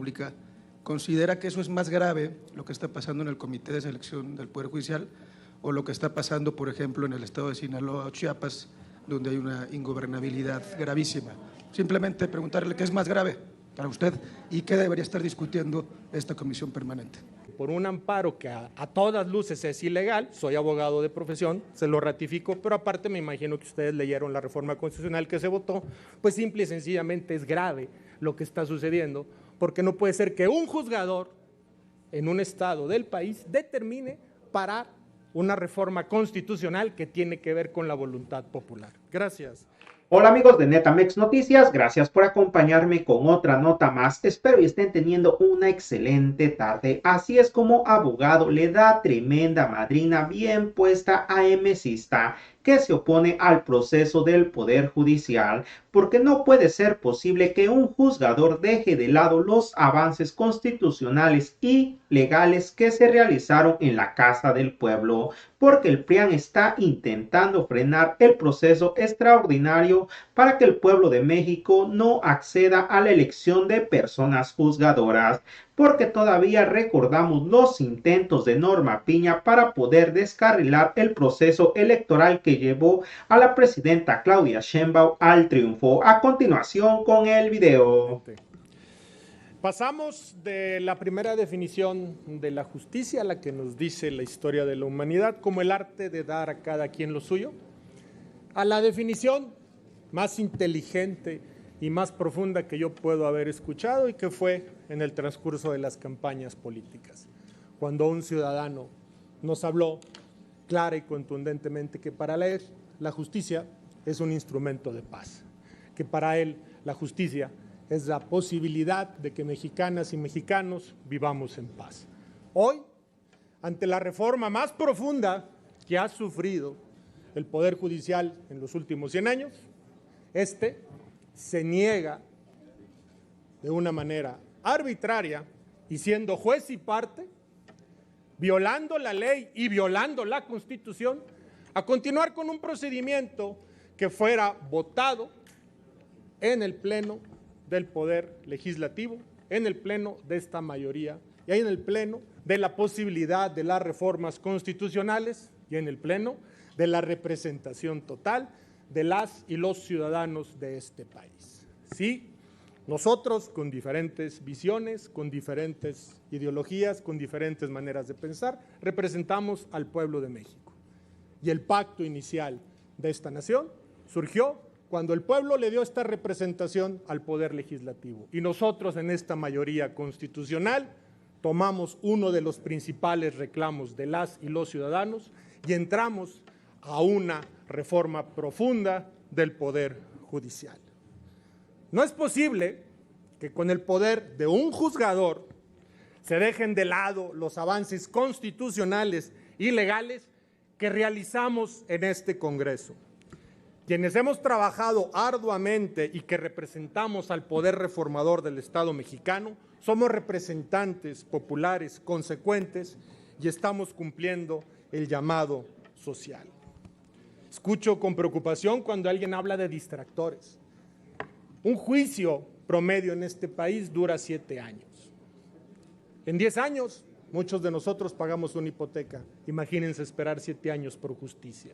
República considera que eso es más grave, lo que está pasando en el Comité de Selección del Poder Judicial, o lo que está pasando, por ejemplo, en el estado de Sinaloa o Chiapas, donde hay una ingobernabilidad gravísima. Simplemente preguntarle qué es más grave para usted y qué debería estar discutiendo esta comisión permanente. Por un amparo que a todas luces es ilegal, soy abogado de profesión, se lo ratifico, pero aparte me imagino que ustedes leyeron la reforma constitucional que se votó, pues simple y sencillamente es grave lo que está sucediendo, porque no puede ser que un juzgador en un estado del país determine parar una reforma constitucional que tiene que ver con la voluntad popular. Gracias. Hola amigos de Netamex Noticias, gracias por acompañarme con otra nota más. Espero y estén teniendo una excelente tarde. Así es como abogado le da tremenda madrina bien puesta a MCista que se opone al proceso del Poder Judicial, porque no puede ser posible que un juzgador deje de lado los avances constitucionales y legales que se realizaron en la Casa del Pueblo, porque el PRIAN está intentando frenar el proceso extraordinario para que el pueblo de México no acceda a la elección de personas juzgadoras, porque todavía recordamos los intentos de Norma Piña para poder descarrilar el proceso electoral que llevó a la presidenta Claudia Sheinbaum al triunfo. A continuación con el video. Pasamos de la primera definición de la justicia, la que nos dice la historia de la humanidad, como el arte de dar a cada quien lo suyo, a la definición más inteligente y más profunda que yo puedo haber escuchado y que fue en el transcurso de las campañas políticas, cuando un ciudadano nos habló clara y contundentemente que para él la justicia es un instrumento de paz, que para él la justicia es la posibilidad de que mexicanas y mexicanos vivamos en paz. Hoy, ante la reforma más profunda que ha sufrido el Poder Judicial en los últimos 100 años, se niega de una manera arbitraria y siendo juez y parte, violando la ley y violando la Constitución, a continuar con un procedimiento que fuera votado en el Pleno del Poder Legislativo, en el Pleno de esta mayoría y en el Pleno de la posibilidad de las reformas constitucionales y en el Pleno de la representación total de las y los ciudadanos de este país. Sí, nosotros con diferentes visiones, con diferentes ideologías, con diferentes maneras de pensar, representamos al pueblo de México. Y el pacto inicial de esta nación surgió cuando el pueblo le dio esta representación al Poder Legislativo. Y nosotros en esta mayoría constitucional tomamos uno de los principales reclamos de las y los ciudadanos y entramos a una reforma profunda del Poder Judicial. No es posible que con el poder de un juzgador se dejen de lado los avances constitucionales y legales que realizamos en este Congreso. Quienes hemos trabajado arduamente y que representamos al poder reformador del Estado mexicano, somos representantes populares consecuentes y estamos cumpliendo el llamado social. Escucho con preocupación cuando alguien habla de distractores. Un juicio promedio en este país dura 7 años. En 10 años, muchos de nosotros pagamos una hipoteca. Imagínense esperar 7 años por justicia.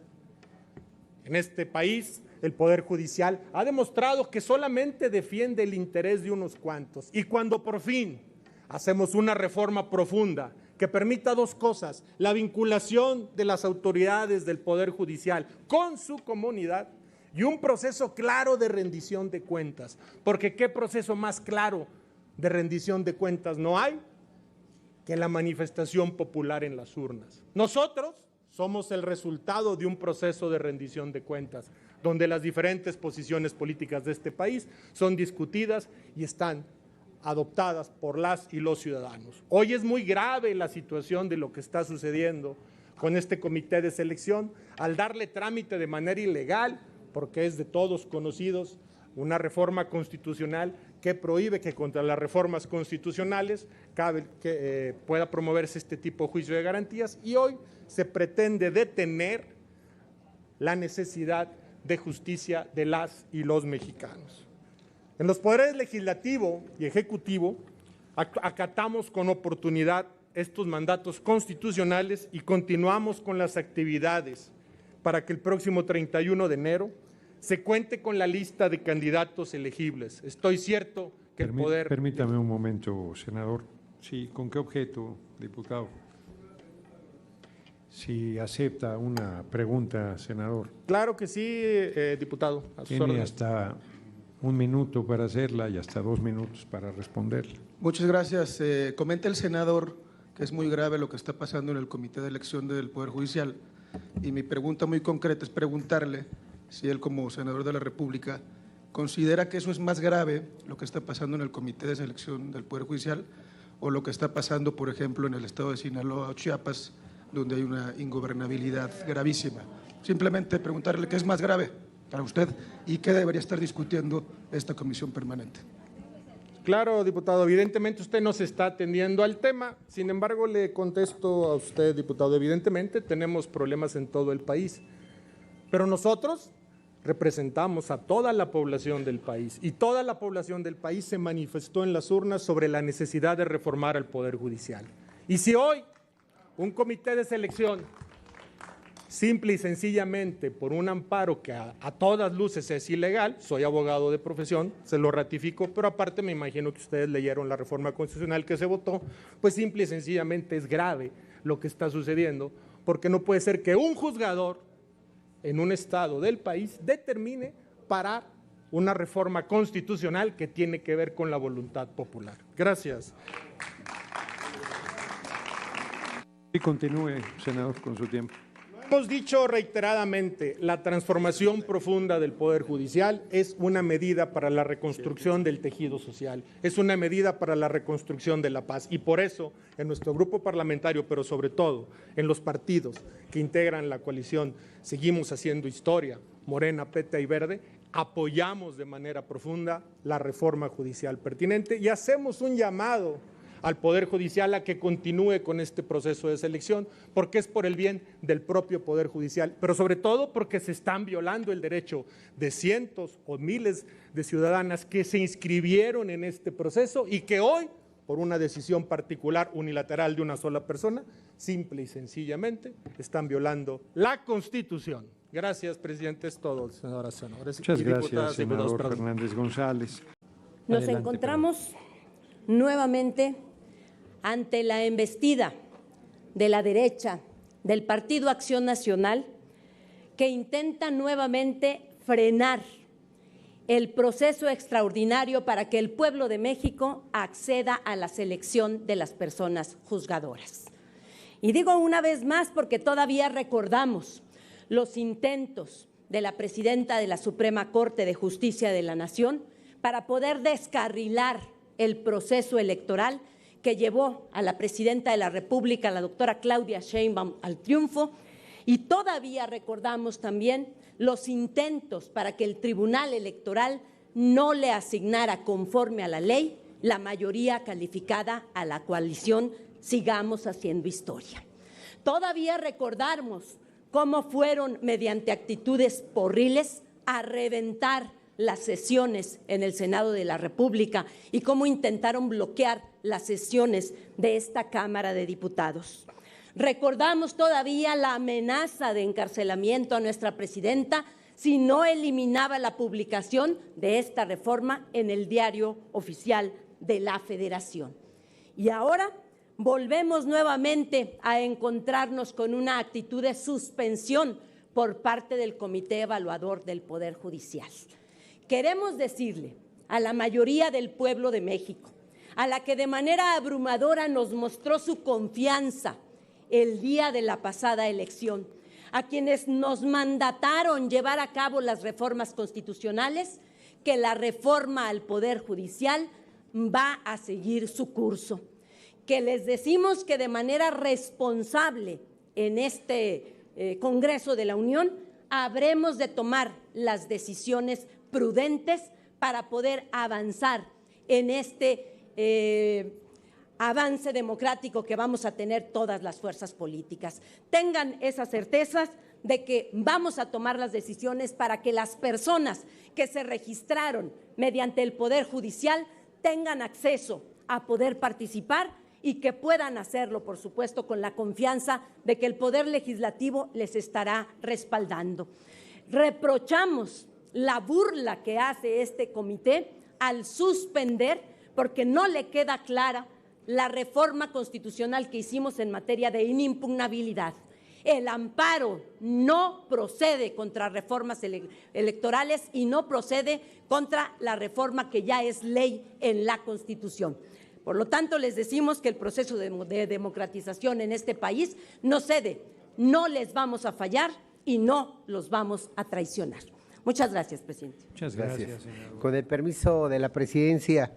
En este país, el Poder Judicial ha demostrado que solamente defiende el interés de unos cuantos. Y cuando por fin hacemos una reforma profunda que permita 2 cosas, la vinculación de las autoridades del Poder Judicial con su comunidad y un proceso claro de rendición de cuentas, porque ¿qué proceso más claro de rendición de cuentas no hay que la manifestación popular en las urnas? Nosotros somos el resultado de un proceso de rendición de cuentas, donde las diferentes posiciones políticas de este país son discutidas y están adoptadas por las y los ciudadanos. Hoy es muy grave la situación de lo que está sucediendo con este comité de selección al darle trámite de manera ilegal, porque es de todos conocidos, una reforma constitucional que prohíbe que contra las reformas constitucionales pueda promoverse este tipo de juicio de garantías, y hoy se pretende detener la necesidad de justicia de las y los mexicanos. En los poderes legislativo y ejecutivo acatamos con oportunidad estos mandatos constitucionales y continuamos con las actividades para que el próximo 31 de enero se cuente con la lista de candidatos elegibles. Estoy cierto que el poder… Permítame un momento, senador. Sí, ¿con qué objeto, diputado? Si acepta una pregunta, senador. Claro que sí, diputado. A sus Tiene órdenes. hasta 1 minuto para hacerla y hasta 2 minutos para responderla. Muchas gracias. Comenta el senador que es muy grave lo que está pasando en el Comité de Elección del Poder Judicial, y mi pregunta muy concreta es preguntarle si él, como senador de la República, considera que eso es más grave, lo que está pasando en el Comité de Selección del Poder Judicial, o lo que está pasando, por ejemplo, en el estado de Sinaloa o Chiapas, donde hay una ingobernabilidad gravísima. Simplemente preguntarle qué es más grave para usted y qué debería estar discutiendo esta comisión permanente. Claro, diputado, evidentemente usted no se está atendiendo al tema, sin embargo le contesto a usted, diputado, evidentemente tenemos problemas en todo el país, pero nosotros representamos a toda la población del país y toda la población del país se manifestó en las urnas sobre la necesidad de reformar al Poder Judicial. Y si hoy un comité de selección, simple y sencillamente por un amparo que a todas luces es ilegal, soy abogado de profesión, se lo ratifico, pero aparte me imagino que ustedes leyeron la reforma constitucional que se votó, pues simple y sencillamente es grave lo que está sucediendo, porque no puede ser que un juzgador en un estado del país determine parar una reforma constitucional que tiene que ver con la voluntad popular. Gracias. Y continúe, senador, con su tiempo. Hemos dicho reiteradamente, la transformación profunda del Poder Judicial es una medida para la reconstrucción del tejido social, es una medida para la reconstrucción de la paz y por eso en nuestro grupo parlamentario, pero sobre todo en los partidos que integran la coalición, seguimos haciendo historia, Morena, PT y Verde, apoyamos de manera profunda la reforma judicial pertinente y hacemos un llamado al Poder Judicial a que continúe con este proceso de selección, porque es por el bien del propio Poder Judicial, pero sobre todo porque se están violando el derecho de cientos o miles de ciudadanas que se inscribieron en este proceso y que hoy, por una decisión particular unilateral de una sola persona, simple y sencillamente están violando la Constitución. Gracias, presidente. Es todo, señoras y señores. Muchas y gracias, senador perdón. Fernández González. Nos Adelante, encontramos nuevamente ante la embestida de la derecha del Partido Acción Nacional, que intenta nuevamente frenar el proceso extraordinario para que el pueblo de México acceda a la selección de las personas juzgadoras. Y digo una vez más porque todavía recordamos los intentos de la presidenta de la Suprema Corte de Justicia de la Nación para poder descarrilar el proceso electoral que llevó a la presidenta de la República, la doctora Claudia Sheinbaum, al triunfo, y todavía recordamos también los intentos para que el Tribunal Electoral no le asignara conforme a la ley la mayoría calificada a la coalición Sigamos Haciendo Historia. Todavía recordamos cómo fueron, mediante actitudes porriles, a reventar las sesiones en el Senado de la República y cómo intentaron bloquear las sesiones de esta Cámara de Diputados. Recordamos todavía la amenaza de encarcelamiento a nuestra presidenta si no eliminaba la publicación de esta reforma en el Diario Oficial de la Federación. Y ahora volvemos nuevamente a encontrarnos con una actitud de suspensión por parte del Comité Evaluador del Poder Judicial. Queremos decirle a la mayoría del pueblo de México, a la que de manera abrumadora nos mostró su confianza el día de la pasada elección, a quienes nos mandataron llevar a cabo las reformas constitucionales, que la reforma al Poder Judicial va a seguir su curso, que les decimos que de manera responsable en este Congreso de la Unión habremos de tomar las decisiones prudentes para poder avanzar en este avance democrático que vamos a tener todas las fuerzas políticas. Tengan esas certezas de que vamos a tomar las decisiones para que las personas que se registraron mediante el Poder Judicial tengan acceso a poder participar y que puedan hacerlo, por supuesto, con la confianza de que el Poder Legislativo les estará respaldando. Reprochamos la burla que hace este comité al suspender, porque no le queda clara la reforma constitucional que hicimos en materia de inimpugnabilidad. El amparo no procede contra reformas electorales y no procede contra la reforma que ya es ley en la Constitución. Por lo tanto, les decimos que el proceso de democratización en este país no cede, no les vamos a fallar y no los vamos a traicionar. Muchas gracias, presidente. Muchas gracias, senador. Con el permiso de la presidencia,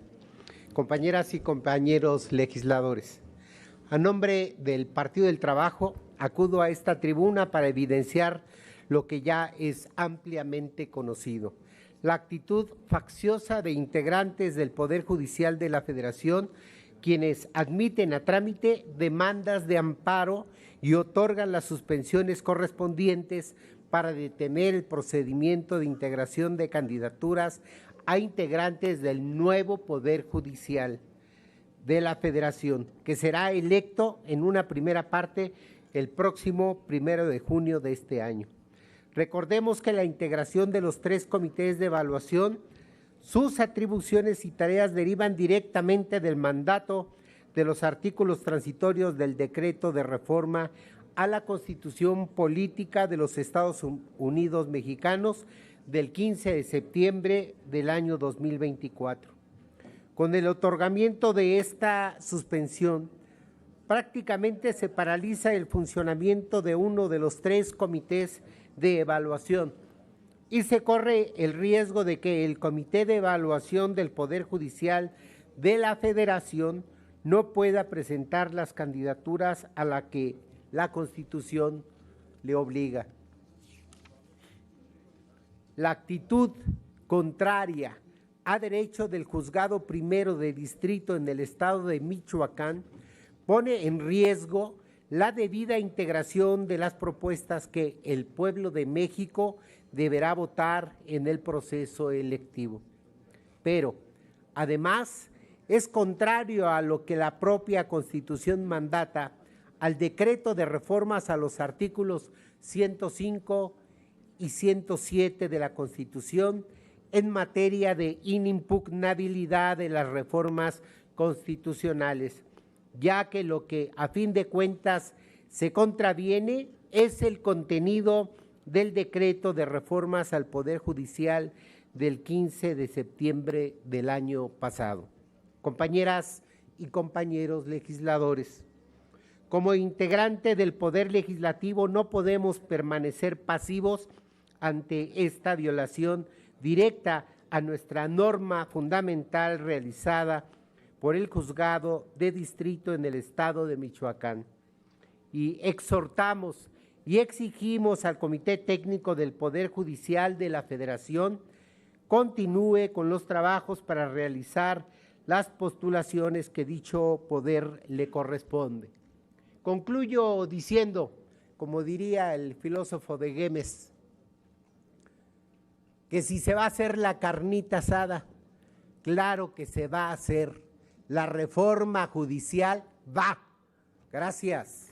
compañeras y compañeros legisladores, a nombre del Partido del Trabajo, acudo a esta tribuna para evidenciar lo que ya es ampliamente conocido: la actitud facciosa de integrantes del Poder Judicial de la Federación, quienes admiten a trámite demandas de amparo y otorgan las suspensiones correspondientes para detener el procedimiento de integración de candidaturas a integrantes del nuevo Poder Judicial de la Federación, que será electo en una primera parte el próximo 1 de junio de este año. Recordemos que la integración de los 3 comités de evaluación, sus atribuciones y tareas derivan directamente del mandato de los artículos transitorios del decreto de reforma a la Constitución Política de los Estados Unidos Mexicanos del 15 de septiembre del año 2024. Con el otorgamiento de esta suspensión, prácticamente se paraliza el funcionamiento de uno de los 3 comités de evaluación y se corre el riesgo de que el Comité de Evaluación del Poder Judicial de la Federación no pueda presentar las candidaturas a las que la Constitución le obliga. La actitud contraria a derecho del Juzgado Primero de Distrito en el estado de Michoacán pone en riesgo la debida integración de las propuestas que el pueblo de México deberá votar en el proceso electivo. Pero, además, es contrario a lo que la propia Constitución mandata al decreto de reformas a los artículos 105 y 107 de la Constitución en materia de inimpugnabilidad de las reformas constitucionales, ya que lo que a fin de cuentas se contraviene es el contenido del decreto de reformas al Poder Judicial del 15 de septiembre del año pasado. Compañeras y compañeros legisladores, como integrante del Poder Legislativo no podemos permanecer pasivos ante esta violación directa a nuestra norma fundamental realizada por el Juzgado de Distrito en el estado de Michoacán. Y exhortamos y exigimos al Comité Técnico del Poder Judicial de la Federación continúe con los trabajos para realizar las postulaciones que dicho poder le corresponde. Concluyo diciendo, como diría el filósofo de Güemes, que si se va a hacer la carnita asada, claro que se va a hacer. La reforma judicial va. Gracias.